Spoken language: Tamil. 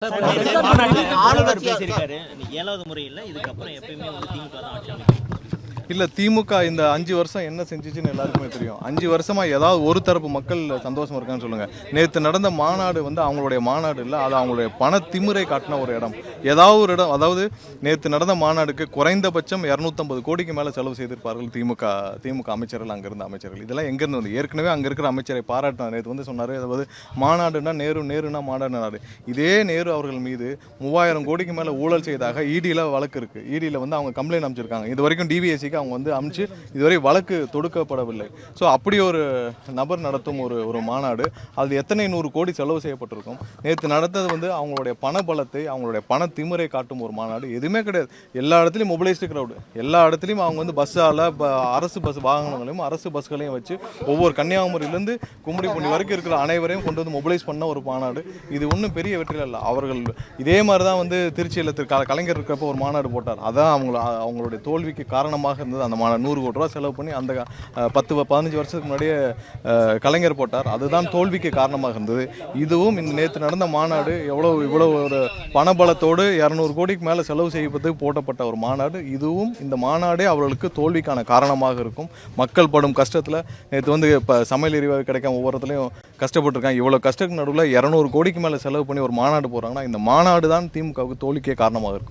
ஆளுநர் பேசியிருக்காரு 7வது முறை இல்ல, இதுக்கப்புறம் எப்பயுமே திமுக தான் ஆட்சி அமைக்கும். இல்லை, திமுக இந்த 5 வருஷம் என்ன செஞ்சிச்சுன்னு எல்லாருக்குமே தெரியும். 5 வருஷமா ஏதாவது ஒரு தரப்பு மக்கள் சந்தோஷமா இருக்கான்னு சொல்லுங்க. நேற்று நடந்த மாநாடு அவங்களுடைய மாநாடு இல்லை, அது அவங்களுடைய பண திமிரை காட்டின ஒரு இடம். ஏதாவது ஒரு இடம், அதாவது நேற்று நடந்த மாநாடுக்கு குறைந்தபட்சம் 250 கோடிக்கு மேலே செலவு செய்திருப்பார்கள் திமுக அமைச்சர்கள், அங்கிருந்த அமைச்சர்கள். இதெல்லாம் எங்கேருந்து வந்து ஏற்கனவே அங்கே இருக்கிற அமைச்சரை பாராட்டினார். நேற்று சொன்னார், அதாவது மாநாடுனா நேருனா மாநாடு. இதே நேரு அவர்கள் மீது 3000 கோடிக்கு மேலே ஊழல் செய்ததாக இடியில் வழக்கு இருக்குது. இடியில் அவங்க கம்ப்ளைண்ட் அமைச்சிருக்காங்க. இது வரைக்கும் டிபிஎஸ்சிக்கு அவங்க அமைச்சு இதுவரை வழக்கு தொடுக்கப்படவில்லை. ஸோ அப்படி ஒரு நபர் நடத்தும் ஒரு மாநாடு, அது எத்தனை 100 கோடி செலவு செய்யப்பட்டிருக்கும். நேற்று நடந்தது அவங்களுடைய பண பலத்தை, அவங்களுடைய பண திமிரை காட்டும் ஒரு மாநாடு. எதுவுமே கிடையாது. எல்லா இடத்துலையும் மொபிலைஸ்டு கிரௌடு, எல்லா இடத்துலையும் அவங்க பஸ்ஸால் அரசு பஸ் வாகனங்களையும் அரசு பஸ்களையும் வச்சு ஒவ்வொரு கன்னியாகுமரியிலேருந்து கும்மிடிப்பூண்டி வரைக்கும் இருக்கிற அனைவரையும் கொண்டு மொபிலைஸ் பண்ண ஒரு மாநாடு. இது ஒன்றும் பெரிய வெற்றியில் இல்லை. அவர்கள் இதே மாதிரி தான் திருச்சியில் கலைஞர் இருக்கிறப்ப ஒரு மாநாடு போட்டார். அதான் அவங்களுடைய தோல்விக்கு காரணமாக இருந்தது. அந்த மாநாடு 100 கோடி ரூபா செலவு பண்ணி அந்த 10-15 வருஷத்துக்கு முன்னாடியே கலைஞர் போட்டார். அதுதான் தோல்விக்கு காரணமாக இருந்தது. இதுவும் இந்த நேற்று நடந்த மாநாடு இவ்வளவு ஒரு பணபலத்தோடு 200 கோடிக்கு மேலே செலவு செய்வதற்கு போட்டப்பட்ட ஒரு மாநாடு. இதுவும் இந்த மாநாடே அவர்களுக்கு தோல்விக்கான காரணமாக இருக்கும். மக்கள் படும் கஷ்டத்தில் நேற்று இப்போ சமையல் எரிவாயு கிடைக்காம ஒவ்வொருத்தலையும் கஷ்டப்பட்டுருக்காங்க. இவ்வளோ கஷ்டத்துக்கு நடுவில் 200 கோடிக்கு மேலே செலவு பண்ணி ஒரு மாநாடு போகிறாங்கன்னா இந்த மாநாடு தான் திமுகவுக்கு தோல்விக்கே காரணமாக இருக்கும்.